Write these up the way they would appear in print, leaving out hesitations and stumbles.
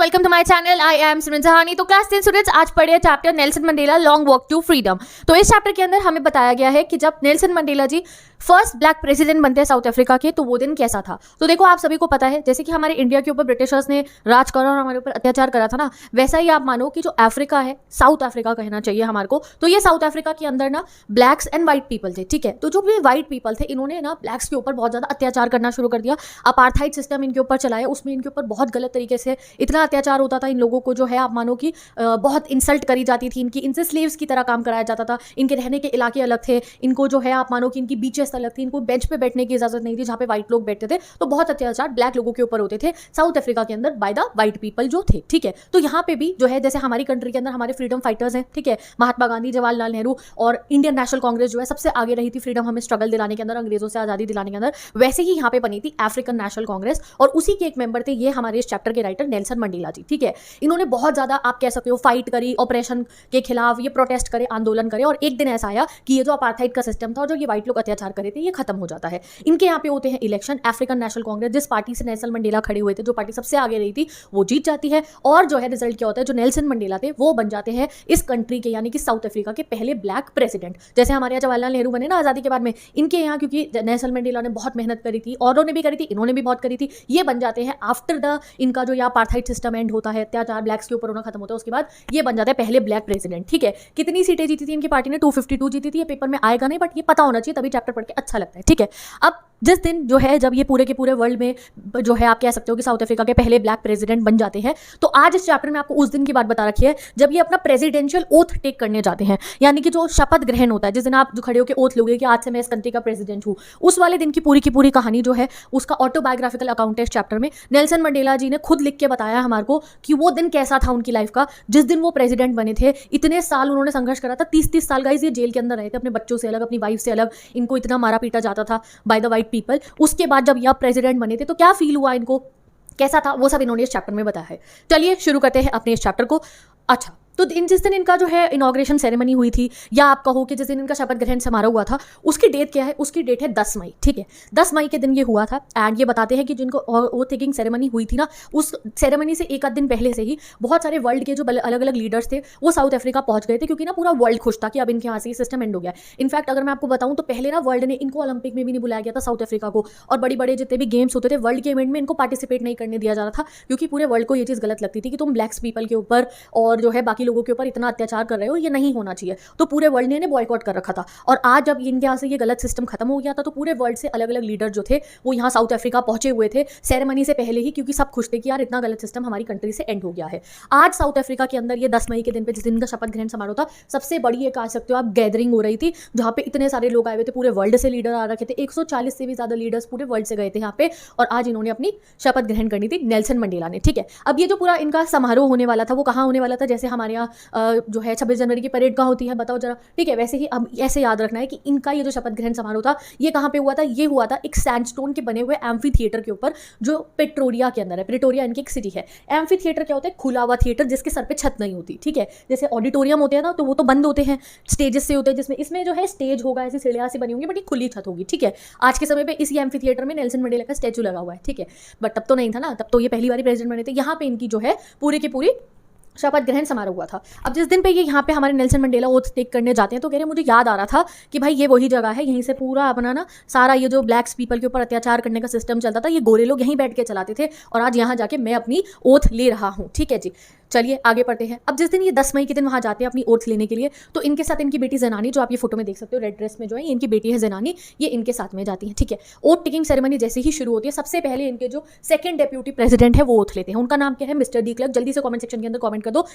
Welcome to my channel. I am Simran Sahani. तो class 10 students आज पढ़े chapter Nelson Mandela long walk to freedom. तो इस चैप्टर के अंदर हमें बताया गया है कि जब नेल्सन मंडेला जी फर्स्ट ब्लैक प्रेसिडेंट बनते हैं साउथ अफ्रीका के, तो वो दिन कैसा था। तो देखो, आप सभी को पता है जैसे कि हमारे इंडिया के ऊपर ब्रिटिशर्स ने राज करा और हमारे ऊपर अत्याचार करा था ना, वैसा ही आप मानो कि जो अफ्रीका है, साउथ अफ्रीका कहना चाहिए हमारे को, तो ये साउथ अफ्रीका के अंदर ना ब्लैक्स एंड व्हाइट पीपल थे। ठीक है, तो जो भी व्हाइट पीपल थे इन्होंने ना ब्लैक्स के ऊपर बहुत ज्यादा अत्याचार करना शुरू कर दिया। अपार्थाइड सिस्टम इनके ऊपर चलाया, उसमें इनके ऊपर बहुत गलत तरीके से इतना अत्याचार होता था। इन लोगों को जो है आप मानो कि बहुत इंसल्ट करी जाती थी, इनसे स्लेव्स की तरह काम कराया जाता था। इनके रहने के इलाके अलग थे, इनको जो है आप मानो कि इनकी बीचेस अलग थी, इनको बेंच पे बैठने की इजाजत नहीं थी जहाँ पे व्हाइट लोग बैठते थे। तो बहुत अत्याचार ब्लैक लोगों के ऊपर होते थे साउथ अफ्रीका के अंदर बाय द व्हाइट पीपल जो थे। ठीक है, तो यहाँ पे भी जो है जैसे हमारी कंट्री के अंदर हमारे फ्रीडम फाइटर्स हैं, ठीक है, महात्मा गांधी, जवाहरलाल नेहरू और इंडियन नेशनल कांग्रेस जो है सबसे आगे रही थी फ्रीडम हमें स्ट्रगल दिलाने के अंदर, अंग्रेजों से आजादी दिलाने के अंदर, वैसे ही यहाँ पे बनी थी अफ्रीकन नेशनल कांग्रेस और उसी के एक मेंबर थे ये हमारे इस चैप्टर के राइटर नेल्सन मंडेला जी। ठीक है, इन्होंने बहुत ज्यादा आप कह सकते हो फाइट करी ऑपरेशन के खिलाफ, ये प्रोटेस्ट करे, आंदोलन करे और एक दिन ऐसा आया कि ये जो अपार्थाइड का सिस्टम था और जो ये व्हाइट लोग अत्याचार करे थे ये खत्म हो जाता है। इनके यहाँ पे होते हैं इलेक्शन, अफ्रीकन नेशनल कांग्रेस जिस पार्टी से नेल्सन मंडेला खड़े हुए थे, जो पार्टी सबसे आगे रही थी वो जीत जाती है और जो है रिजल्ट क्या होता है, जो नेल्सन मंडेला थे वो बन जाते हैं इस कंट्री के यानी कि साउथ अफ्रीका के पहले ब्लैक प्रेसिडेंट। जैसे हमारे यहाँ जवाहरलाल नेहरू बने ना आजादी के बाद में, इनके यहाँ क्योंकि नेल्सन मंडेला ने बहुत मेहनत करी थी, औरों ने भी करी थी, इन्होंने भी बहुत करी थी, ये बन जाते हैं आफ्टर द इनका जो यहाँ अपार्थाइड सिस्टम एंड होता है, अत्याचार ब्लैक्स के ऊपर होना खत्म होता है, उसके बाद ये बन जाते हैं पहले ब्लैक प्रेसिडेंट। ठीक है, कितनी सीटें जीती थी इनकी पार्टी ने? 252 जीती थी। ये पेपर में आएगा नहीं बट ये पता होना चाहिए, तभी चैप्टर पढ़ के अच्छा लगता है। ठीक है, अब जिस दिन जो है जब ये पूरे के पूरे वर्ल्ड में जो है आप कह सकते हो कि साउथ अफ्रीका के पहले ब्लैक प्रेसिडेंट बन जाते हैं, तो आज इस चैप्टर में आपको उस दिन की बात बता रखी है जब ये अपना प्रेसिडेंशियल ओथ टेक करने जाते हैं, यानी कि जो शपथ ग्रहण होता है, जिस दिन आप जो खड़े होकर ओथ लोगे कि आज से मैं इस कंट्री का प्रेसिडेंट हूँ, उस वाले दिन की पूरी कहानी जो है उसका ऑटोबायोग्राफिकल अकाउंट है इस चैप्टर में। नेल्सन मंडेला जी ने खुद लिख के बताया हमारे को कि वो दिन कैसा था उनकी लाइफ का जिस दिन वो प्रेसिडेंट बने थे। इतने साल उन्होंने संघर्ष करा था, 30-30 साल गाइस ये जेल के अंदर रहे थे, अपने बच्चों से अलग, अपनी वाइफ से अलग, इनको इतना मारा पीटा जाता था बाय द व्हाइट पीपल। उसके बाद जब यह प्रेसिडेंट बने थे तो क्या फील हुआ इनको, कैसा था, वो सब इन्होंने इस चैप्टर में बताया है। चलिए शुरू करते हैं अपने इस चैप्टर को। अच्छा, तो जिस दिन इनका जो है इनॉग्रेशन सेरेमनी हुई थी, या आप कहो कि जिस दिन इनका शपथ ग्रहण समारोह हुआ था, उसकी डेट क्या है? उसकी डेट है 10 मई। ठीक है, 10 मई के दिन ये हुआ था एंड ये बताते हैं कि जिनको ओथ टेकिंग सेरेमनी हुई थी ना, उस सेरेमनी से एक आध दिन पहले से ही बहुत सारे वर्ल्ड के जो अलग अलग लीडर्स थे वो साउथ अफ्रीका पहुंच गए थे, क्योंकि ना पूरा वर्ल्ड खुश था कि अब इनके यहाँ से ये सिस्टम एंड हो गया। इनफैक्ट अगर मैं आपको बताऊं तो पहले ना वर्ल्ड ने इनको ओलंपिक में भी नहीं बुलाया गया था साउथ अफ्रीका को, और बड़ी बड़े जितने भी गेम्स होते थे वर्ल्ड के इवेंट में इनको पार्टिसिपेट नहीं करने दिया जा रहा था, क्योंकि पूरे वर्ल्ड को ये चीज़ गलत लगती थी कि तुम ब्लैक्स पीपल के ऊपर और जो है बाकी लोगों के ऊपर इतना अत्याचार कर रहे हो, ये नहीं होना चाहिए। तो पूरे वर्ल्ड ने बॉयकॉट कर रखा था। और आज जब इनके यहाँ से ये गलत सिस्टम खत्म हो गया था तो पूरे वर्ल्ड से अलग अलग लीडर जो थे वो यहाँ साउथ अफ्रीका पहुंचे हुए थे सेरेमनी से पहले ही, क्योंकि सब खुश थे कि यार इतना गलत सिस्टम हमारी कंट्री से एंड हो गया है। आज साउथ अफ्रीका के अंदर ये 10 मई के दिन पे जिस दिन का शपथ ग्रहण समारोह था, सबसे बड़ी एक कह सकते हो आप गैदरिंग हो रही थी जहाँ पे इतने सारे लोग आए हुए थे, पूरे वर्ल्ड से लीडर आ रखे थे, 140 से भी ज्यादा लीडर्स पूरे वर्ल्ड से गए थे यहाँ पे, और आज इन्होंने अपनी शपथ ग्रहण करनी थी नेल्सन मंडेला ने। ठीक है, अब ये जो पूरा इनका समारोह होने वाला था वो कहाँ होने वाला था? जैसे हमारे यहाँ जो है 26 जनवरी की परेड कहाँ होती है बताओ जरा। ठीक है, वैसे ही अब ऐसे याद रखना है कि इनका ये जो शपथ ग्रहण समारोह था ये कहाँ पे हुआ था? ये हुआ था एक सैंडस्टोन के बने हुए एम्फी थिएटर के ऊपर जो प्रेटोरिया के अंदर है। प्रेटोरिया इनकी एक सिटी है। एम्फी थिएटर क्या होता है? खुला हुआ थिएटर जिसके सर पे छत नहीं होती। ठीक है, जैसे ऑडिटोरियम होते हैं ना तो वो तो बंद होते हैं, स्टेजेस से होते हैं, जिसमें इसमें जो है स्टेज होगा, ऐसी सीढ़ियां से बनी होंगी बट एक खुली छत होगी। ठीक है, आज के समय पे इसी एम्फी थिएटर में नेल्सन मंडेला का स्टैचू लगा हुआ है। ठीक है, बट तब तो नहीं था ना, तब तो ये पहली बार प्रेसिडेंट बने थे। यहाँ पे इनकी जो है पूरी की पूरी शपथ ग्रहण समारोह हुआ था। अब जिस दिन पे ये यहाँ पे हमारे नेल्सन मंडेला ओथ टेक करने जाते हैं तो कह रहे मुझे याद आ रहा था कि भाई ये वही जगह है, यहीं से पूरा अपना ना सारा ये जो ब्लैक्स पीपल के ऊपर अत्याचार करने का सिस्टम चलता था, ये गोरे लोग यहीं बैठ के चलाते थे और आज यहाँ जाके मैं अपनी ओथ ले रहा हूँ। ठीक है जी, चलिए आगे बढ़ते हैं। अब जिस दिन ये 10 मई के दिन वहाँ जाते हैं अपनी ओथ लेने के लिए, तो इनके साथ इनकी बेटी ज़नानी, जो आप ये फोटो में देख सकते हो रेड ड्रेस में जो है, इनकी बेटी है ज़नानी, ये इनके साथ में जाती है। ठीक है, ओथ टेकिंग सेरेमनी जैसे ही शुरू होती है सबसे पहले इनके जो सेकंड डेप्यूटी प्रेसिडेंट है वो ओथ लेते हैं। उनका नाम क्या है? Mister de Klerk. जल्दी से कमेंट सेक्शन के अंदर कमेंट कर दो।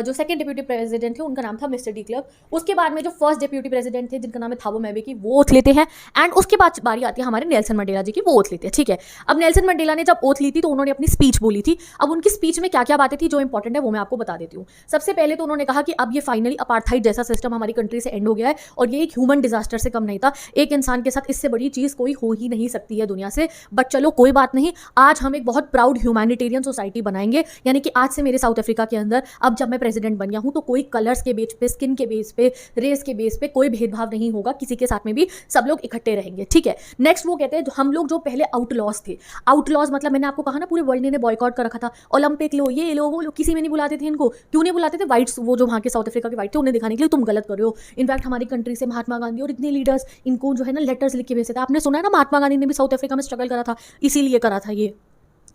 जो सेकंड डेप्यूटी प्रेसिडेंट थे उनका नाम था मिस्टर डी क्लर्क। उसके बाद में जो फर्स्ट डेप्यूटी प्रेसिडेंट थे जिनका नाम है थाबो मैबेकी, वो ओथ लेते हैं एंड उसके बाद बारी आती है हमारे नेल्सन मंडेला जी की, वो ओथ लेते हैं। ठीक है, अब नेल्सन मंडेला ने जब ओथ ली थी तो उन्होंने अपनी स्पीच बोली थी। अब उनकी स्पीच में क्या क्या बातें थी जो इंपॉर्टेंट है वो मैं आपको बता देती हूँ। सबसे पहले तो उन्होंने कहा कि अब ये फाइनली अपार्थाइड जैसा सिस्टम हमारी कंट्री से एंड हो गया है और ये एक ह्यूमन डिजास्टर से कम नहीं था। एक इंसान के साथ इससे बड़ी चीज़ कोई हो ही नहीं सकती है दुनिया से। बट चलो कोई बात नहीं, आज हम एक बहुत प्राउड ह्यूमैनिटेरियन सोसाइटी बनाएंगे, यानी कि आज से मेरे साउथ अफ्रीका के अंदर अब जब मैं प्रेसिडेंट बन गया हूँ तो कोई कलर्स के बेस पे, स्किन के बेस पे, रेस के बेस पे कोई भेदभाव नहीं होगा, किसी के साथ में भी सब लोग इकट्ठे रहेंगे, ठीक है। नेक्स्ट वो कहते हैं हम लोग जो पहले आउटलॉज थे, आउटलॉज मतलब मैंने आपको कहा ना पूरे वर्ल्ड ने बॉयकॉट कर रखा था, ओलंपिक लो, ये लो, वो लो, किसी में नहीं बुलाते थे इनको। क्यों नहीं बुलाते थे? वाइट्स, वो जो वहाँ के साउथ अफ्रीका के वाइट थे, उन्हें दिखाने के लिए तुम गलत कर रहे हो। इनफैक्ट हमारी कंट्री से महात्मा गांधी और इतने लीडर्स इनको जो है ना लेटर्स लिख के भेजते थे। आपने सुना है ना महात्मा गांधी ने भी साउथ अफ्रीका में स्ट्रगल करा था, इसीलिए करा था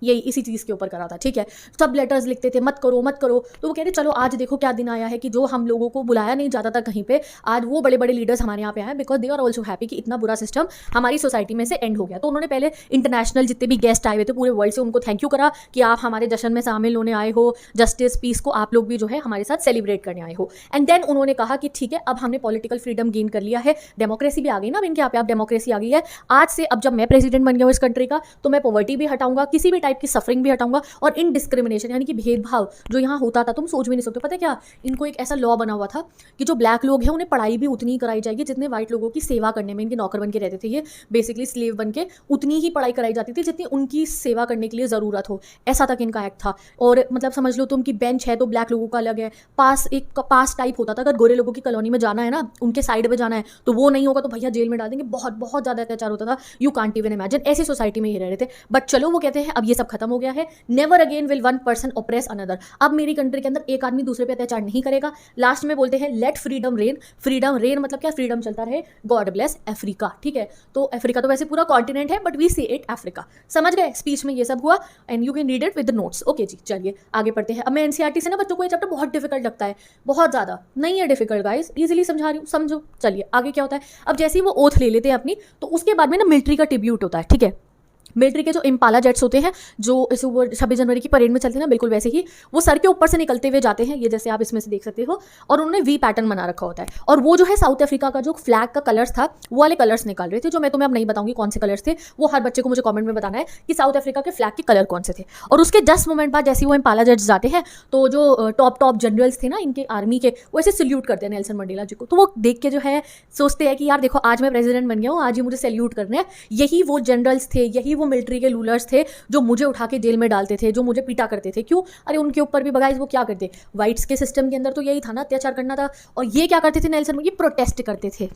ये इसी चीज़ के ऊपर करा था, ठीक है। सब लेटर्स लिखते थे मत करो मत करो। तो वो कहते चलो आज देखो क्या दिन आया है कि जो हम लोगों को बुलाया नहीं जाता था कहीं पे, आज वो बड़े बड़े लीडर्स हमारे यहाँ पे आए because they are also happy कि इतना बुरा सिस्टम हमारी सोसाइटी में से एंड हो गया। तो उन्होंने पहले इंटरनेशनल जितने भी गेस्ट आए हुए थे पूरे वर्ल्ड से उनको थैंक यू करा कि आप हमारे जश्न में शामिल होने आए हो, जस्टिस पीस को आप लोग भी जो है हमारे साथ सेलिब्रेट करने आए हो। एंड देन उन्होंने कहा कि ठीक है अब हमने पॉलिटिकल फ्रीडम गेन कर लिया है, डेमोक्रेसी भी आ गई ना अब इनके यहाँ पे, अब डेमोक्रेसी आ गई है। आज से अब जब मैं प्रेसिडेंट बन गया हूँ इस कंट्री का तो मैं पॉवर्टी भी हटाऊंगा, किसी भी टाइप की सफरिंग भी हटाऊंगा, और इन डिस्क्रिमिनेशन यानी कि भेदभाव जो यहाँ होता था तुम सोच भी नहीं सकते। पता है क्या, इनको एक ऐसा लॉ बना हुआ था कि जो ब्लैक लोग हैं उन्हें पढ़ाई भी उतनी ही कराई जाएगी जितने व्हाइट लोगों की सेवा करने में, इनके नौकर बन के रहते थे ये, बेसिकली स्लेव बन के, उतनी ही पढ़ाई कराई जाती थी जितनी उनकी सेवा करने के लिए ज़रूरत हो। ऐसा तक इनका एक्ट था। और मतलब समझ लो तुम कि बेंच है तो ब्लैक लोगों का अलग है, पास एक पास टाइप होता था, अगर गोरे लोगों की कॉलोनी में जाना है ना, उनके साइड में जाना है तो वो नहीं होगा तो भैया जेल में डाल देंगे। बहुत बहुत ज़्यादा अत्याचार होता था, यू कांट इवन इमेजिन। ऐसी सोसाइटी में ही रह रहे थे। बट चलो वो कहते हैं अब ये सब खत्म हो गया है, never again will one person oppress another. अब मेरी कंट्री के अंदर एक आदमी दूसरे पे अत्याचार नहीं करेगा। लास्ट में बोलते हैं let freedom reign. Freedom reign मतलब क्या, फ्रीडम चलता रहे, गॉड ब्लेस अफ्रीका, ठीक है। तो अफ्रीका तो वैसे पूरा कॉन्टिनेंट है but we say it Africa, समझ गए। स्पीच में ये सब हुआ and you can read it with the notes. Okay जी, चलिए आगे पढ़ते हैं। अब मैं एनसीईआरटी से ना बच्चों को ये चैप्टर बहुत डिफिकल्ट लगता है, बहुत ज़्यादा नहीं है डिफिकल्ट गाइस, इजीली समझा रही हूँ, समझो। चलिए आगे क्या होता है। अब जैसे ही वो ओथ ले लेते हैं अपनी, तो उसके बाद में ना मिलिट्री का ट्रिब्यूट होता है, ठीक है। मिलिट्री के जो इम्पाला जेट्स होते हैं जो इस 26 जनवरी की परेड में चलते हैं ना, बिल्कुल वैसे ही वो सर के ऊपर से निकलते हुए जाते हैं, ये जैसे आप इसमें से देख सकते हो। और उन्होंने वी पैटर्न बना रखा होता है। और वो जो है साउथ अफ्रीका का जो फ्लैग का कलर्स था वो वाले कलर्स निकाल रहे थे, जो मैं तुम्हें अब नहीं बताऊंगी कौन से कलर्स थे। वो हर बच्चे को मुझे कॉमेंट में बताना है कि साउथ अफ्रीका के फ्लैग के कलर कौन से थे। और उसके 10 मोमेंट बाद जैसे वो इम्पाला जेट्स जाते हैं तो जो टॉप जनरल्स थे ना इनके आर्मी के, वो ऐसे सल्यूट करते हैं नेल्सन मंडेला जी को। तो वो देख के जो है सोचते हैं कि यार देखो आज मैं प्रेसिडेंट बन गया हूँ, आज ही मुझे सल्यूट करना है। यही वो जनरल्स थे, यही वो मिलिट्री के रूलर्स थे जो मुझे उठा के जेल में डालते थे, जो मुझे पीटा करते थे। क्यों? अरे उनके ऊपर भी बगाइज वो क्या करते, व्हाइट्स के सिस्टम के अंदर तो यही था ना, अत्याचार करना था। और ये क्या करते थे नेल्सन, ये प्रोटेस्ट करते थे,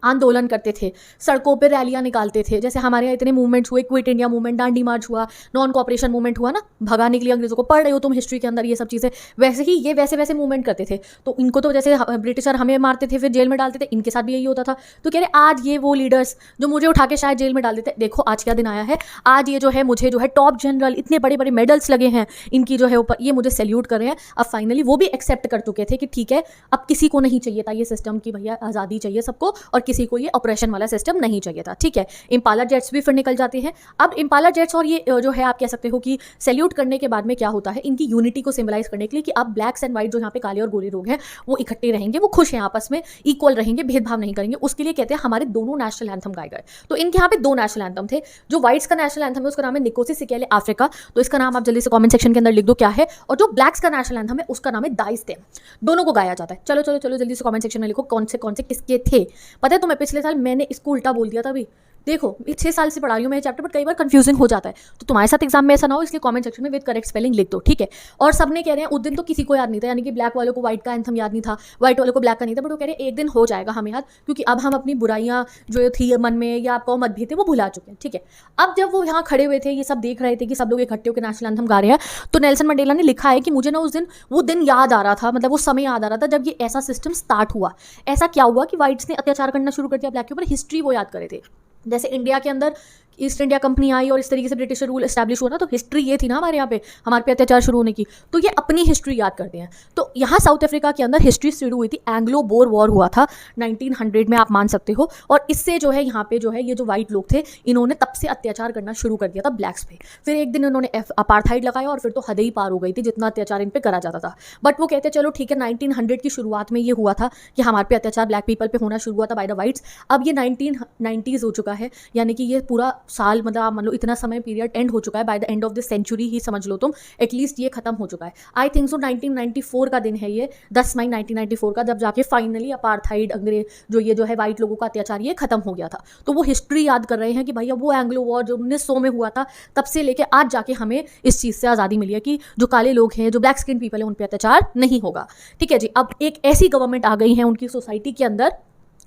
आंदोलन करते थे, सड़कों पे रैलियां निकालते थे। जैसे हमारे यहाँ इतने मूवमेंट्स हुए, क्विट इंडिया मूवमेंट, दांडी मार्च हुआ, नॉन कॉपरेशन मूवमेंट हुआ ना, भगाने के लिए अंग्रेजों को, पढ़ रहे हो तुम हिस्ट्री के अंदर ये सब चीज़ें। वैसे ही ये वैसे मूवमेंट करते थे। तो इनको तो जैसे ब्रिटिशर हमें मारते थे फिर जेल में डालते थे, इनके साथ भी यही होता था। तो कह रहे आज ये वो लीडर्स जो मुझे उठा के शायद जेल में डाल देते, देखो आज क्या दिन आया है। आज ये जो है मुझे जो है टॉप जनरल, इतने बड़े बड़े मेडल्स लगे हैं इनकी जो है ऊपर, ये मुझे सैल्यूट कर रहे हैं। अब फाइनली वो भी एक्सेप्ट कर चुके थे कि ठीक है अब किसी को नहीं चाहिए था ये सिस्टम की भैया आज़ादी चाहिए सबको, और किसी को ये ऑपरेशन वाला सिस्टम नहीं चाहिए था, ठीक है। इम्पाला जेट्स भी फिर निकल जाते हैं। अब इम्पाला जेट्स और ये जो है आप कह सकते हो कि सैल्यूट करने के बाद में क्या होता है, इनकी यूनिटी को सिंबलाइज करने के लिए कि अब ब्लैक्स एंड व्हाइट जो यहाँ पे काले और गोरे लोग हैं वो इकट्ठे रहेंगे, वो खुश हैं आपस में, इक्वल रहेंगे, भेदभाव नहीं करेंगे। उसके लिए कहते हैं हमारे दोनों नेशनल एंथम गाए गए। तो इनके यहाँ पे 2 नेशनल एंथम थे। जो व्हाइट्स का नेशनल एंथम है उसका नाम है निकोसी सिकेले अफ्रीका, तो इसका नाम आप जल्दी से कमेंट सेक्शन के अंदर लिख दो क्या है। और जो ब्लैक्स का नेशनल एंथम है उसका नाम है दाइस्ते। दोनों को गाया जाता है। चलो चलो चलो जल्दी से कमेंट सेक्शन में लिखो कौन से किसके थे। पता है तुम्हें पिछले साल मैंने इसको उल्टा बोल दिया था। अभी देखो 6 साल से पढ़ा रही हूँ मैं ये चैप्टर, बट कई बार कंफ्यूजिंग हो जाता है। तो तुम्हारे साथ एग्जाम में ऐसा ना हो, इसलिए कमेंट सेक्शन में विद करेक्ट स्पेलिंग लिख दो, ठीक है। और सबने कह रहे हैं उस दिन तो किसी को याद नहीं था, यानी कि ब्लैक वालों को व्हाइट का एंथम याद नहीं था, व्हाइट वालों को ब्लैक का नहीं था, बट वो कह रहे हैं एक दिन हो जाएगा हमें याद, क्योंकि अब हम अपनी बुराइयां जो थी मन में या आपको मतभेद थे वो भुला चुके हैं, ठीक है। अब जब वो यहाँ खड़े हुए थे, ये सब देख रहे थे कि सब लोग इकट्ठे होकर नेशनल एंथम गा रहे हैं, तो नेल्सन मंडेला ने लिखा है कि मुझे ना उस दिन वो दिन याद आ रहा था, मतलब वो समय याद आ रहा था जब ये ऐसा सिस्टम स्टार्ट हुआ। ऐसा क्या हुआ कि व्हाइट्स ने अत्याचार करना शुरू कर दिया ब्लैक के ऊपर, हिस्ट्री वो याद करे थे। जैसे इंडिया के अंदर ईस्ट इंडिया कंपनी आई और इस तरीके से ब्रिटिश रूल एस्टैब्लिश हुआ ना, तो हिस्ट्री ये थी ना हमारे यहाँ पे, हमारे पे अत्याचार शुरू होने की, तो ये अपनी हिस्ट्री याद करते हैं। तो यहाँ साउथ अफ्रीका के अंदर हिस्ट्री शुरू हुई थी, एंग्लो बोर वॉर हुआ था 1900 में, आप मान सकते हो। और इससे जो है यहाँ पे जो है ये जो व्हाइट लोग थे इन्होंने तब से अत्याचार करना शुरू कर दिया था ब्लैक्स पे। फिर एक दिन इन्होंने अपार्थाइड लगाया और फिर तो हद ही पार हो गई थी जितना अत्याचार इन पे करा जाता था। बट वो कहते चलो ठीक है 1900 की शुरुआत में ये हुआ था कि हमारे पे अत्याचार ब्लैक पीपल पे होना शुरू हुआ था बाय द व्हाइट्स। अब ये 1990s हो चुका है, यानी कि ये पूरा साल मतलब आप मान लो इतना समय पीरियड एंड हो चुका है, by the end of this century ही समझ लो तुम, एटलीस्ट ये खत्म हो चुका है। आई थिंक सो 1994 का दिन है ये, 10 मई 1994 का, जब जाके फाइनली अपार्थाइड अंग्रेज जो है वाइट लोगों का अत्याचार ये खत्म हो गया था। तो वो हिस्ट्री याद कर रहे हैं कि भैया वो एंग्लो वॉर जो 1900 में हुआ था, तब से लेके आज जाके हमें इस चीज़ से आज़ादी मिली है कि जो काले लोग हैं, जो ब्लैक स्किन पीपल है, उन पर अत्याचार नहीं होगा। ठीक है जी। अब एक ऐसी गवर्नमेंट आ गई है उनकी सोसाइटी के अंदर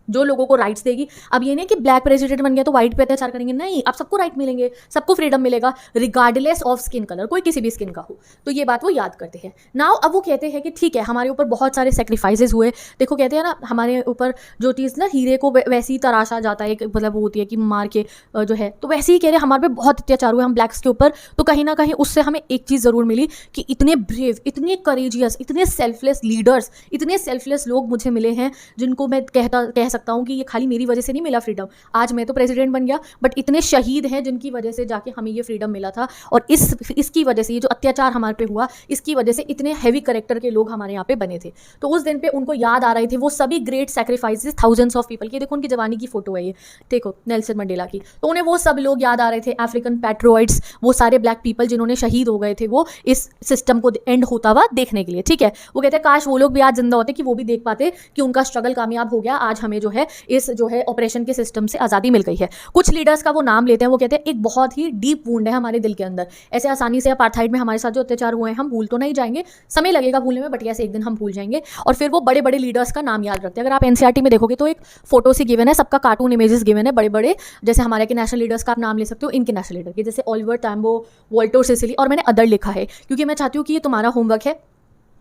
जो लोगों को राइट्स देगी। अब ये नहीं कि ब्लैक प्रेसिडेंट बन गया तो व्हाइट पे अत्याचार करेंगे, नहीं, अब सबको राइट मिलेंगे, सबको फ्रीडम मिलेगा रिगार्डलेस ऑफ स्किन कलर, कोई किसी भी स्किन का हो। तो ये बात वो याद करते हैं। नाउ अब वो कहते हैं कि ठीक है, हमारे ऊपर बहुत सारे सेक्रीफाइसेस हुए। देखो कहते हैं ना, हमारे ऊपर जो चीज़ ना हीरे को वैसे ही तराशा जाता है, मतलब वो होती है कि मार के जो है, तो वैसे ही कह रहे हमारे पे बहुत अत्याचार हुए हम ब्लैक्स के ऊपर। तो कहीं ना कहीं उससे हमें एक चीज़ ज़रूर मिली कि इतने ब्रेव, इतने करेजियस, इतने सेल्फलेस लीडर्स, इतने सेल्फलेस लोग मुझे मिले हैं, जिनको मैं कह सकता हूँ कि ये खाली मेरी वजह से नहीं मिला फ्रीडम। आज मैं तो प्रेसिडेंट बन गया, बट इतने शहीद हैं जिनकी वजह से जाके हमें ये फ्रीडम मिला था। और इसकी वजह से, ये जो अत्याचार हमारे पे हुआ, इसकी वजह से इतने हैवी कैरेक्टर के लोग हमारे यहाँ पे बने थे। तो उस दिन पे उनको याद आ रहे थे वो सभी great sacrifices, thousands of people की। देखो उनकी जवानी की फोटो है ये, देखो नेल्सन मंडेला की। तो उन्हें वो सब लोग याद आ रहे थे, अफ्रीकन पैट्रियट्स, वो सारे ब्लैक पीपल जिन्होंने शहीद हो गए थे वो इस सिस्टम को एंड होता हुआ देखने के लिए। ठीक है, वो कहते हैं काश वो लोग भी आज जिंदा होते कि वो भी देख पाते कि उनका स्ट्रगल कामयाब हो गया, आज हमें जो है इस जो है ऑपरेशन के सिस्टम से आज़ादी मिल गई है। कुछ लीडर्स का वो नाम लेते हैं, वो कहते हैं एक बहुत ही डीप वुंड है हमारे दिल के अंदर, ऐसे आसानी से अपार्थाइड में हमारे साथ जो अत्याचार हुए हैं हम भूल तो नहीं जाएंगे, समय लगेगा भूलने में, बट ऐसे एक दिन हम भूल जाएंगे। और फिर वो बड़े बड़े लीडर्स का नाम याद रखते हैं। अगर आप एनसीईआरटी में देखोगे तो एक फोटो से गिवन है, सबका कार्टून इमेजेस गिवन है बड़े बड़े, जैसे हमारे के नेशनल लीडर्स का आप नाम ले सकते हो, इनके नेशनल लीडर के, जैसे ओलिवर टैम्बो, वॉल्टर सिसिली, और मैंने अदर लिखा है क्योंकि मैं चाहती हूँ कि ये तुम्हारा होमवर्क है।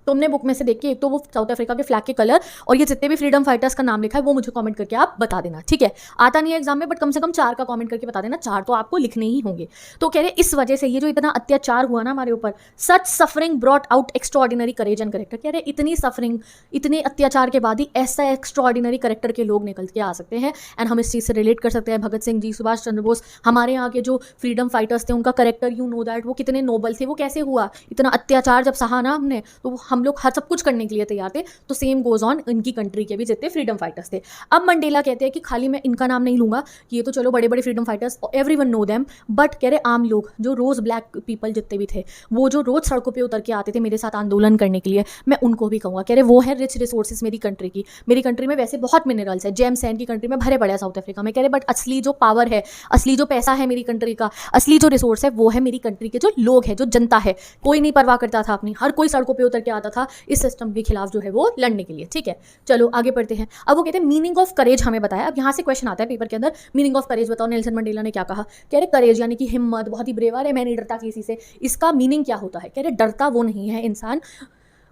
तुमने बुक में से देख के एक तो वो साउथ अफ्रीका के फ्लैग के कलर और ये जितने भी फ्रीडम फाइटर्स का नाम लिखा है वो मुझे कमेंट करके आप बता देना। ठीक है, आता नहीं है एग्जाम में, बट कम से कम 4 का कमेंट करके बता देना, 4 तो आपको लिखने ही होंगे। तो कह रहे इस वजह से ये जो इतना अत्याचार हुआ ना हमारे ऊपर, such suffering brought out extraordinary courage and character. कह रहे इतनी सफरिंग, इतने अत्याचार के बाद ही ऐसा एक्स्ट्रॉर्डिनरी करेक्टर के लोग निकल के आ सकते हैं। एंड हम इस चीज़ से रिलेट कर सकते हैं। भगत सिंह जी, सुभाष चंद्र बोस, हमारे यहाँ के जो फ्रीडम फाइटर्स थे, उनका करेक्टर यू नो दैट, वो कितने नोबल थे। वो कैसे हुआ, इतना अत्याचार जब सहा ना हमने, तो हम लोग हर सब कुछ करने के लिए तैयार थे। तो सेम गोज ऑन इनकी कंट्री के भी जितने फ्रीडम फाइटर्स थे। अब मंडेला कहते हैं कि खाली मैं इनका नाम नहीं लूंगा, ये तो चलो बड़े बड़े freedom fighters, everyone know them, but कह रहे आम लोग, जो रोज ब्लैक पीपल जितने भी थे, वो जो रोज सड़कों पे उतर के आते थे मेरे साथ आंदोलन करने के लिए, मैं उनको भी कहूँगा। कह रहे वो है रिच रिसोर्सेज मेरी कंट्री की। मेरी कंट्री में वैसे बहुत मिनरल्स है, जेम सैंड की कंट्री में भरे पड़े हैं साउथ अफ्रीका में। कह रहे बट असली जो पावर है, असली जो पैसा है मेरी कंट्री का, असली जो रिसोर्स है, वो है मेरी कंट्री के जो लोग हैं, जो जनता है। कोई नहीं परवाह करता था अपनी, हर कोई सड़कों पे उतर के आता था इस सिस्टम के खिलाफ जो है वो लड़ने के लिए। ठीक है, चलो आगे बढ़ते हैं। अब वो कहते हैं मीनिंग ऑफ करेज हमें बताया। अब यहाँ से क्वेश्चन आता है पेपर के अंदर, मीनिंग ऑफ करेज बताओ, नेल्सन मंडेला ने क्या कहा। कह रहे करेज यानी कि हिम्मत, बहुत ही ब्रेव, अरे मैं नहीं डरता किसी से। इसका मीनिंग क्या होता है। कह रहे डरता वो नहीं है इंसान,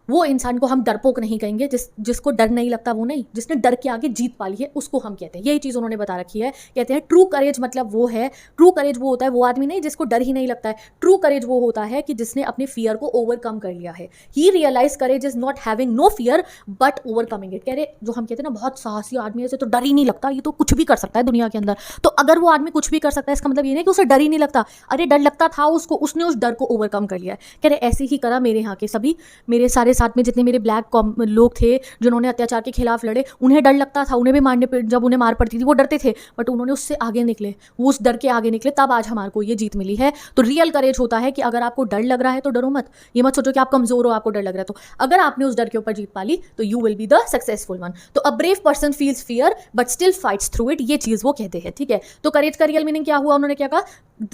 वो इंसान को हम डरपोक नहीं कहेंगे, जिसको डर नहीं लगता, वो नहीं, जिसने डर के आगे जीत पा ली है उसको हम कहते हैं। यही चीज़ उन्होंने बता रखी है। कहते हैं ट्रू करेज मतलब वो है, ट्रू करेज वो होता है, वो आदमी नहीं जिसको डर ही नहीं लगता है। ट्रू करेज वो होता है कि जिसने अपने फियर को ओवरकम कर लिया है। He realise courage is not having no fear but overcoming it. कह रहे जो हम कहते हैं ना बहुत साहसी आदमी है, तो डर ही नहीं लगता, ये तो कुछ भी कर सकता है दुनिया के अंदर। तो अगर वो आदमी कुछ भी कर सकता है, इसका मतलब ये नहीं कि उसे डर ही नहीं लगता। अरे डर लगता था उसको, उसने उस डर को ओवरकम कर लिया है। कह रहे ऐसे ही करा मेरे यहाँ के सभी, मेरे सारे साथ में जितने मेरे ब्लैक लोग थे जिन्होंने अत्याचार के खिलाफ लड़े, उन्हें डर लगता था, उन्हें भी मारने पे जब उन्हें मार पड़ती थी वो डरते थे, बट उन्होंने उससे आगे निकले, वो उस डर के आगे निकले, तब आज हमारे को ये जीत मिली है। तो रियल करेज होता है कि अगर आपको डर लग रहा है तो डरो मत। ये मत सोचो कि आप कमजोर हो, आपको डर लग रहा है। तो अगर आपने उस डर के ऊपर जीत पा ली तो you will be the successful one. तो a brave person feels fear but still fights through it, ये चीज वो कहते हैं। ठीक है, तो करेज का रियल मीनिंग क्या हुआ, उन्होंने क्या कहा।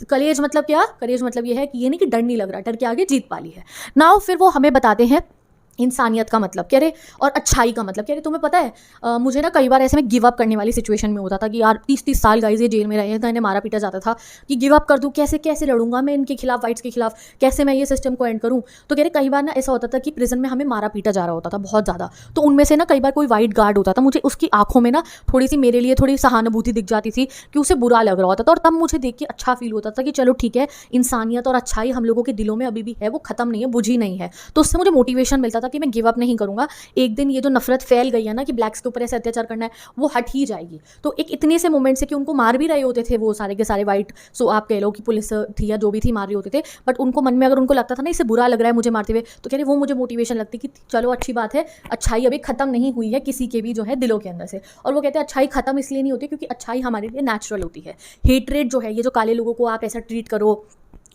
करेज मतलब क्या, करेज मतलब ये है कि ये नहीं कि डर नहीं लग रहा, डर के आगे जीत पा ली है। नाउ फिर वो हमें बताते हैं इंसानियत का मतलब। कह रहे और अच्छाई का मतलब। कह रहे तुम्हें पता है मुझे ना कई बार ऐसे में गिव अप करने वाली सिचुएशन में होता था कि यार 30-30 साल गाइस ये जेल में रहे हैं, तो इन्हें मारा पीटा जाता था कि गिव अप कर दूं, कैसे कैसे लड़ूंगा मैं इनके खिलाफ, वाइट्स के खिलाफ, कैसे मैं ये सिस्टम को एंड करूं। तो कह रहे कई बार ना ऐसा होता था कि प्रिजन में हमें मारा पीटा जा रहा होता था बहुत ज़्यादा। तो उनमें से ना कई बार कोई वाइट गार्ड होता था, मुझे उसकी आंखों में ना थोड़ी सी मेरे लिए थोड़ी सहानुभूति दिख जाती थी कि उसे बुरा लग रहा होता था, और तब मुझे देख के अच्छा फील होता था कि चलो ठीक है, इंसानियत और अच्छाई हम लोगों के दिलों में अभी भी है, वो खत्म नहीं है, बुझी नहीं है। तो उससे मुझे मोटिवेशन मिलता था कि मैं गिव अप नहीं करूँगा, एक दिन ये जो नफरत फैल गई है ना कि ब्लैक्स के ऊपर ऐसे अत्याचार करना है, वो हट ही जाएगी। तो एक इतने से मोमेंट से कि उनको मार भी रहे होते थे वो सारे के सारे वाइट, सो आप कह लो कि पुलिस थी या जो भी थी मार रहे होते थे, बट उनको मन में अगर उनको लगता था ना इससे बुरा लग रहा है मुझे मारते हुए, तो कह रहे वो मुझे मोटिवेशन लगती कि चलो अच्छी बात है, अच्छाई अभी खत्म नहीं हुई है किसी के भी जो है दिलों के अंदर से। और वो कहते हैं अच्छाई खत्म इसलिए नहीं होती क्योंकि अच्छाई हमारे लिए नेचुरल होती है। हेटरेट जो है, ये जो काले लोगों को आप ऐसा ट्रीट करो,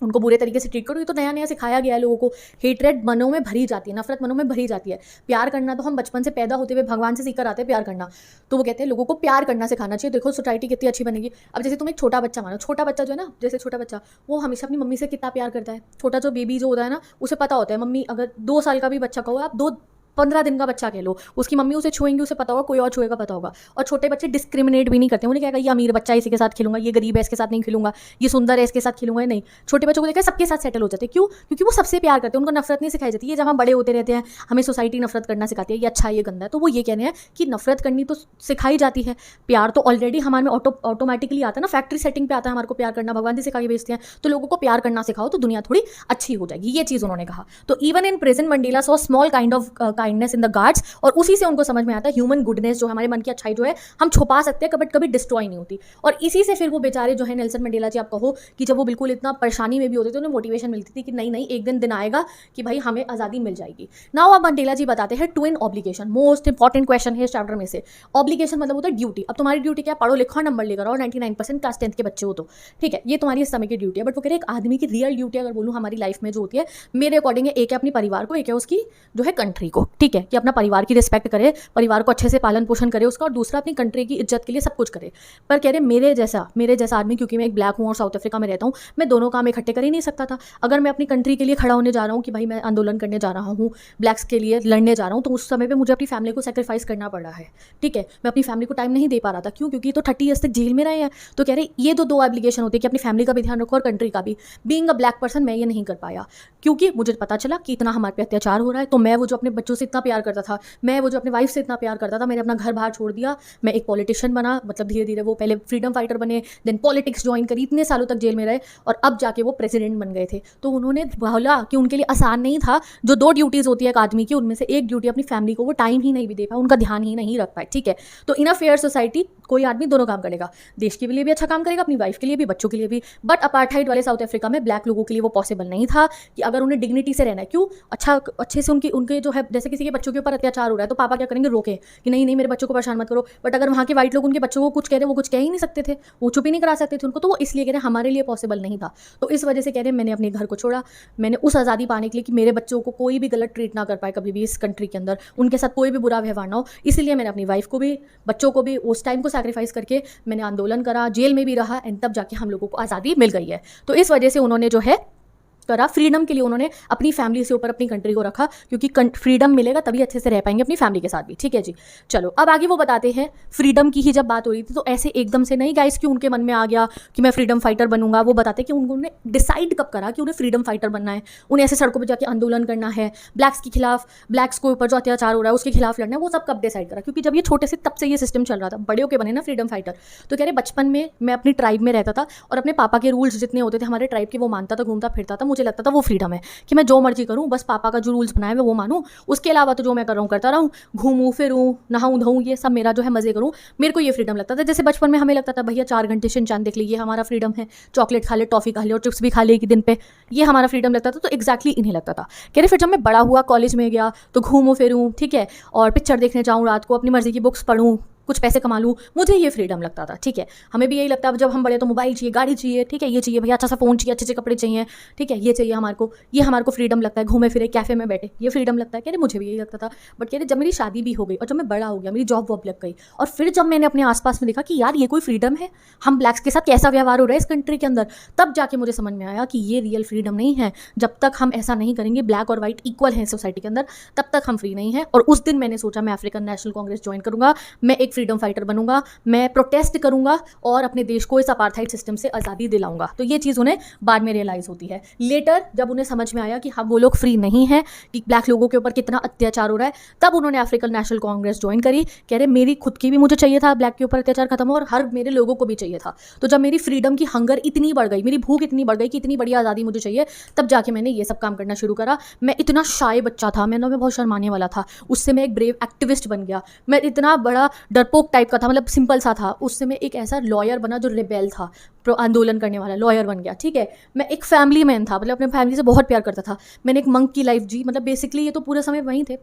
उनको बुरे तरीके से ट्रीट करो, ये तो नया नया सिखाया गया है लोगों को। हेटरेट मनों में भरी जाती है, नफरत मनों में भरी जाती है। प्यार करना तो हम बचपन से पैदा होते हुए भगवान से सीख कर आते हैं प्यार करना, तो वो कहते हैं लोगों को प्यार करना सिखाना चाहिए। देखो सोसाइटी कितनी अच्छी बनेगी। अब जैसे तुम एक छोटा बच्चा मानो, छोटा बच्चा जो है ना, जैसे छोटा बच्चा वो हमेशा अपनी मम्मी से कितना प्यार करता है। छोटा जो बेबी जो होता है ना, उसे पता होता है मम्मी, अगर 2 साल का भी बच्चा कहो आप, 15 दिन का बच्चा कह लो, उसकी मम्मी उसे छुएंगी, उसे पता होगा, कोई और छुएगा पता होगा। और छोटे बच्चे डिस्क्रिमिनेट भी नहीं करते, उन्हें क्या कहा ये अमीर बच्चा है इसी के साथ खेलूंगा, ये गरीब है इसके साथ नहीं खेलूंगा, ये सुंदर है इसके साथ खेलूंगा नहीं। छोटे बच्चों को देखा सबके साथ सेटल हो जाते हैं। क्यों? क्योंकि वो सबसे प्यार करते हैं, उनको नफरत नहीं सिखाई जाती। ये जब हम बड़े होते रहते हैं हमें सोसाइटी नफरत करना सिखाती है, ये अच्छा ये गंदा है, तो वो ये कहने हैं कि नफरत करनी तो सिखाई जाती है, प्यार तो ऑलरेडी हमारे में ऑटोमेटिकली आता है ना, फैक्ट्री सेटिंग पे आता है हमारे को प्यार करना, भगवान जी सिखा के भेजते हैं। तो लोगों को प्यार करना सिखाओ तो दुनिया थोड़ी अच्छी हो जाएगी, ये चीज़ उन्होंने कहा। तो even in present Mandela saw small kind of kindness in the guards, और उसी से उनको समझ में आता है ह्यूमन गुडनेस जो हमारे मन की अच्छाई जो है हम छुपा सकते हैं, बट कभी डिस्ट्रॉय नहीं होती। और इसी से फिर वो बेचारे जो है नेल्सन मंडेला जी, आप कहो कि जब वो बिल्कुल इतना परेशानी में भी होते थे, उन्हें मोटिवेशन मिलती थी कि नहीं नहीं एक दिन आएगा कि भाई हमें आज़ादी मिल जाएगी। नाउ अब मंडेला जी बताते हैं twin obligation, most important question है इस चैप्टर में से। ऑब्लिगेशन मतलब होता है ड्यूटी। अब तुम्हारी ड्यूटी क्या, पढ़ो लिखो नंबर लेकर आओ, 99% क्लास 10th के बच्चे हो तो ठीक है, ये तुम्हारी इस समय की ड्यूटी है। बट वो कह रहे एक आदमी की रियल ड्यूटी अगर बोलूँ हमारी लाइफ में जो होती है, मेरे अकॉर्डिंग एक है अपनी परिवार को, एक है उसकी जो है कंट्री को, ठीक है, कि अपना परिवार की रिस्पेक्ट करे, परिवार को अच्छे से पालन पोषण करे उसका, और दूसरा अपनी कंट्री की इज्जत के लिए सब कुछ करे। पर कह रहे मेरे जैसा आदमी, क्योंकि मैं एक ब्लैक हूँ और साउथ अफ्रीका में रहता हूँ, मैं दोनों काम इकट्ठे कर ही नहीं सकता था। अगर मैं अपनी कंट्री के लिए खड़ा होने जा रहा हूँ कि भाई मैं आंदोलन करने जा रहा हूँ, ब्लैक्स के लिए लड़ने जा रहा हूँ, तो उस समय पे मुझे अपनी फैमिली को सेक्रीफाइस करना पड़ रहा है, ठीक है। मैं अपनी फैमिली को टाइम नहीं दे पा रहा था, क्यों? क्योंकि तो 30 ईयर्स तक जेल में रहे हैं। तो कह रहे ये तो 2 एब्लिगेशन होती है कि अपनी फैमिली का भी ध्यान रखो और कंट्री का भी। बीइंग अ ब्लैक पर्सन मैं ये नहीं कर पाया, क्योंकि मुझे पता चला कि इतना हमारे पे अत्याचार हो रहा है। तो मैं वो जो अपने बच्चों से इतना प्यार करता था, मैं वो जो अपने वाइफ से इतना प्यार करता था, मैंने अपना घर बाहर छोड़ दिया, मैं एक पॉलिटिशियन बना, मतलब धीरे धीरे वो पहले फ्रीडम फाइटर बने, देन पॉलिटिक्स ज्वाइन करी, इतने सालों तक जेल में रहे और अब जाके वो प्रेसिडेंट बन गए थे। तो उन्होंने बोला कि उनके लिए आसान नहीं था, जो 2 ड्यूटीज़ होती है एक आदमी की, उनमें से एक ड्यूटी अपनी फैमिली को वो टाइम ही नहीं भी दे पाए, उनका ध्यान ही नहीं रख पाए, ठीक है। तो इन अ फेयर सोसाइटी कोई आदमी दोनों काम करेगा, देश के लिए भी अच्छा काम करेगा, अपनी वाइफ के लिए भी, बच्चों के लिए भी। बट अपार्थाइड वाले साउथ अफ्रीका में ब्लैक लोगों के लिए वो पॉसिबल नहीं था कि अगर उन्हें डिग्निटी से रहना है, क्यों अच्छे से उनके जो है, जैसे किसी के बच्चों के ऊपर अत्याचार हो रहा है तो पापा क्या करेंगे, रोके कि नहीं नहीं मेरे बच्चों को परेशान मत करो। बट अगर वहाँ के वाइट लोग उनके बच्चों को कुछ कह रहे, वो कुछ कह ही नहीं सकते थे, वो चुप ही नहीं करा सकते थे उनको, तो वो इसलिए कह रहे हमारे लिए पॉसिबल नहीं था। तो इस वजह से कह रहे मैंने अपने घर को छोड़ा, मैंने उस आज़ादी पाने के लिए कि मेरे बच्चों को कोई भी गलत ट्रीट ना कर पाए कभी भी इस कंट्री के अंदर, उनके साथ कोई भी बुरा व्यवहार ना हो, इसलिए मैंने अपनी वाइफ को भी, बच्चों को भी उस टाइम को सैक्रिफाइस करके मैंने आंदोलन करा, जेल में भी रहा, एंड तब जाके हम लोगों को आज़ादी मिल गई है। तो इस वजह से उन्होंने जो है करा, फ्रीडम के लिए उन्होंने अपनी फैमिली से ऊपर अपनी कंट्री को रखा, क्योंकि फ्रीडम मिलेगा तभी अच्छे से रह पाएंगे अपनी फैमिली के साथ भी, ठीक है जी। चलो अब आगे वो बताते हैं, फ्रीडम की ही जब बात हो रही थी तो ऐसे एकदम से नहीं गाइस कि उनके मन में आ गया कि मैं फ्रीडम फाइटर बनूंगा। वो बताते हैं कि उन्होंने डिसाइड कब करा कि उन्हें फ्रीडम फाइटर बनना है, उन्हें ऐसे सड़कों पर जाकर आंदोलन करना है, ब्लैक्स के खिलाफ, ब्लैक्स के ऊपर जो अत्याचार हो रहा है उसके खिलाफ लड़ना है, वो सब कब डिसाइड करा? क्योंकि जब ये छोटे से तब से ये सिस्टम चल रहा था, बड़े होके बने ना फ्रीडम फाइटर। तो कह रहे बचपन में मैं अपनी ट्राइब में रहता था और अपने पापा के रूल्स जितने होते थे हमारे ट्राइब के वो मानता था, घूमता फिरता था, मुझे लगता था वो फ्रीडम है कि मैं जो मर्जी करूं, बस पापा का जो रूल्स बनाए मैं वो मानूं, उसके अलावा तो जो मैं कर रहा हूं करता रहूं, घूमूं फिरूं, नहाऊं धोऊं, ये सब मेरा जो है मजे करूं, मेरे को ये फ्रीडम लगता था। जैसे बचपन में हमें लगता था भैया 4 घंटे शिनचैन देख लीजिए हमारा फ्रीडम है, चॉकलेट खा ले, टॉफी खा ले और चिप्स भी खा ले एक दिन पे, ये हमारा फ्रीडम लगता था। तो एक्जैक्टली इन्हें लगता था। कह रहे फिर जब मैं बड़ा हुआ, कॉलेज में गया तो घूमूं फिरूं, ठीक है, और पिक्चर देखने जाऊँ रात को, अपनी मर्जी की बुक्स पढ़ूँ, कुछ पैसे कमा लूँ, मुझे ये फ्रीडम लगता था, ठीक है। हमें भी यही लगता है जब हम बड़े तो मोबाइल चाहिए, गाड़ी चाहिए, ठीक है, ये चाहिए भैया, अच्छा सा फोन चाहिए, अच्छे से कपड़े चाहिए, ठीक है, ये चाहिए हमारे को फ्रीडम लगता है, घूमे फिरे कैफे में बैठे, ये फ्रीडम लगता है। कह रहे मुझे भी यही लगता था। बट कह रहे जब मेरी शादी भी हो गई और जब मैं बड़ा हो गया, मेरी जॉब वॉब लग गई, और फिर जब मैंने अपने आसपास में देखा कि यार ये कोई फ्रीडम है, हम ब्लैक्स के साथ कैसा व्यवहार हो रहा है इस कंट्री के अंदर, तब जाके मुझे समझ में आया कि ये रियल फ्रीडम नहीं है। जब तक हम ऐसा नहीं करेंगे, ब्लैक और वाइट इक्वल हैं सोसाइटी के अंदर, तब तक हम फ्री नहीं हैं। और उस दिन मैंने सोचा मैं अफ्रीकन नेशनल कांग्रेस ज्वाइन करूंगा, मैं एक फ्रीडम फाइटर बनूंगा, मैं प्रोटेस्ट करूंगा और अपने देश को इस अपार्थाइड सिस्टम से आज़ादी दिलाऊंगा। तो ये चीज़ उन्हें बाद में रियलाइज़ होती है। लेटर जब उन्हें समझ में आया कि हाँ वो लोग फ्री नहीं हैं, कि ब्लैक लोगों के ऊपर कितना अत्याचार हो रहा है, तब उन्होंने अफ्रीकन नेशनल कांग्रेस ज्वाइन करी। कह रहे मेरी खुद की भी मुझे चाहिए था ब्लैक के ऊपर अत्याचार खत्म हो, और हर मेरे लोगों को भी चाहिए था। तो जब मेरी फ्रीडम की हंगर इतनी बढ़ गई, मेरी भूख इतनी बढ़ गई कि इतनी बड़ी आज़ादी मुझे चाहिए, तब जाके मैंने ये सब काम करना शुरू करा। मैं इतना शाय बच्चा था, मैं बहुत शर्माने वाला था, उससे मैं एक ब्रेव एक्टिविस्ट बन गया। मैं इतना बड़ा डरपोक टाइप का था, मतलब सिंपल सा था, उससे मैं एक ऐसा लॉयर बना जो रिबेल था, आंदोलन करने वाला लॉयर बन गया। ठीक है, मैं एक फैमिली मैन था, मतलब अपने फैमिली से बहुत प्यार करता था। मैंने एक मंक की लाइफ जी, मतलब बेसिकली ये तो पूरा समय वहीं थे,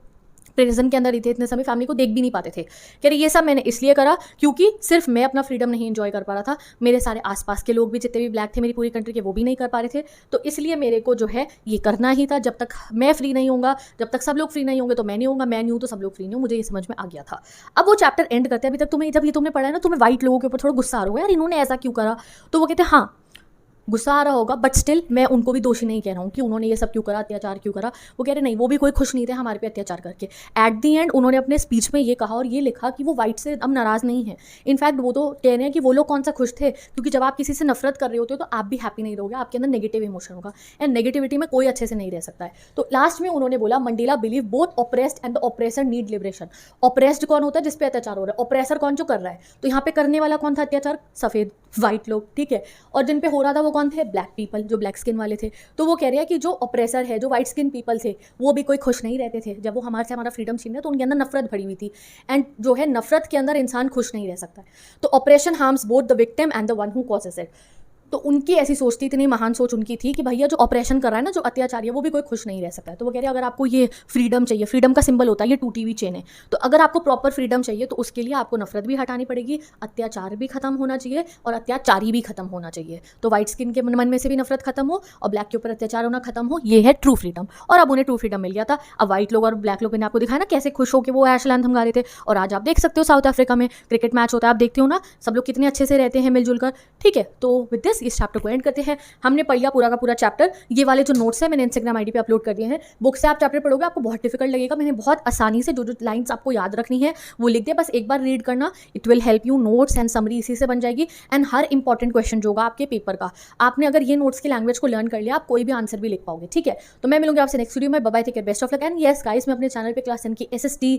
प्रिजन के अंदर ही थे, इतने समय फैमिली को देख भी नहीं पाते थे। कह रहे ये सब मैंने इसलिए करा क्योंकि सिर्फ मैं अपना फ्रीडम नहीं एंजॉय कर पा रहा था, मेरे सारे आसपास के लोग भी जितने भी ब्लैक थे मेरी पूरी कंट्री के, वो भी नहीं कर पा रहे थे। तो इसलिए मेरे को जो है ये करना ही था। जब तक मैं फ्री नहीं होऊंगा, जब तक सब लोग फ्री नहीं होंगे तो मैं नहीं होऊंगा, मैं नहीं हूँ तो सब लोग फ्री नहीं हूँ। मुझे ये समझ में आ गया था। अब वो चैप्टर एंड करते हैं। अभी तक तुम्हें, जब ये तुमने पढ़ा है ना, तुम्हें व्हाइट लोगों के ऊपर थोड़ा गुस्सा आ रहा होगा, यार इन्होंने ऐसा क्यों करा। तो वो कहते हैं हाँ गुस्सा आ रहा होगा, बट स्टिल मैं उनको भी दोषी नहीं कह रहा हूँ कि उन्होंने ये सब क्यों करा, अत्याचार क्यों करा। वो कह रहे नहीं, वो भी कोई खुश नहीं थे हमारे पे अत्याचार करके। एट दी एंड उन्होंने अपने स्पीच में ये कहा और ये लिखा कि वो वाइट से अब नाराज़ नहीं है। इनफैक्ट वो तो कह रहे हैं कि वो लोग कौन सा खुश थे, क्योंकि जब आप किसी से नफरत कर रहे होते हो तो आप भी हैप्पी नहीं रहोगे, आपके अंदर नेगेटिव इमोशन होगा, एंड नेगेटिविटी में कोई अच्छे से नहीं रह सकता है। तो लास्ट में उन्होंने बोला Mandela believe both oppressed and the oppressor need liberation. Oppressed कौन होता है, जिसपे अत्याचार हो रहा है, ऑप्रेसर कौन, जो कर रहा है। तो यहाँ पे करने वाला कौन था अत्याचार, सफ़ेद वाइट लोग, ठीक है, और जिन पे हो रहा था वो कौन थे, ब्लैक पीपल, जो ब्लैक स्किन वाले थे। तो वो कह रहे हैं कि जो ऑप्रेसर है, जो वाइट स्किन पीपल थे, वो भी कोई खुश नहीं रहते थे। जब वो हमारा फ्रीडम छीन रहे तो उनके अंदर नफरत भरी हुई थी, एंड जो है नफरत के अंदर इंसान खुश नहीं रह सकता है। तो operation harms both the victim and the one who causes it. तो उनकी ऐसी सोच थी, इतनी महान सोच उनकी थी कि भैया जो ऑपरेशन कर रहा है ना, जो अत्याचारी है, वो भी कोई खुश नहीं रह सकता है। तो वो कह रहे हैं अगर आपको ये फ्रीडम चाहिए, फ्रीडम का सिंबल होता है ये टूटी हुई चेन है, तो अगर आपको प्रॉपर फ्रीडम चाहिए तो उसके लिए आपको नफरत भी हटानी पड़ेगी, अत्याचार भी खत्म होना चाहिए और अत्याचारी भी खत्म होना चाहिए। तो व्हाइट स्किन के मन में से भी नफरत खत्म हो और ब्लैक के ऊपर अत्याचार होना खत्म हो, ये है ट्रू फ्रीडम। और अब उन्हें ट्रू फ्रीडम मिल गया था। अब व्हाइट लोग और ब्लैक लोग ने आपको दिखाया ना कैसे खुश होकर वो नेशनल एंथम गा रहे थे। और आज आप देख सकते हो साउथ अफ्रीका में क्रिकेट मैच होता है, आप देखते हो ना, सब लोग कितने अच्छे से रहते हैं मिलजुल कर। ठीक है, तो विद दिस इस चैप्टर को एंड करते हैं। हमने पढ़ लिया पूरा का पूरा चैप्टर। ये वाले जो नोट्स हैं मैंने इंस्टाग्राम आईडी पे अपलोड कर दिए हैं। बुक से आप चैप्टर पढ़ोगे आपको बहुत डिफिकल्ट लगेगा, मैंने बहुत आसानी से जो जो लाइंस आपको याद रखनी है वो लिख दिया, बस एक बार रीड करना, it will help you. Notes and summary इसी से बन जाएगी, एंड हर इंपॉर्टेंट क्वेश्चन जो होगा आपके पेपर का, आपने अगर ये नोट्स की लैंग्वेज को लर्न कर लिया, आप कोई भी आंसर भी लिख पाओगे। ठीक है, तो मैं मिलूंगी आपसे नेक्स्ट वीडियो में। Bye bye, take care, best of luck. And yes guys, मैं अपने चैनल पे क्लास 10 की SST,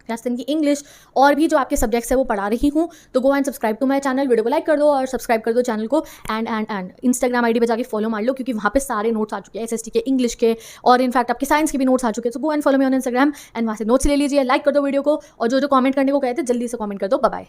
क्लास 10 की इंग्लिश और भी जो आपके सब्जेक्ट्स है वो पढ़ा रही हूँ। तो go and subscribe to my channel, video को लाइक कर दो और सब्सक्राइब कर दो चैनल को, एंड इंस्टाग्राम आईडी पे जाके फॉलो मार लो, क्योंकि वहाँ पे सारे नोट्स आ चुके हैं SST के, इंग्लिश के, और इनफैक्ट आपके साइंस के भी नोट्स आ चुके हैं। तो go and follow me on Instagram and वहाँ से नोट्स ले लीजिए, लाइक कर दो वीडियो को, और जो जो कमेंट करने को कहते हैं जल्दी से कमेंट कर दो। Bye bye.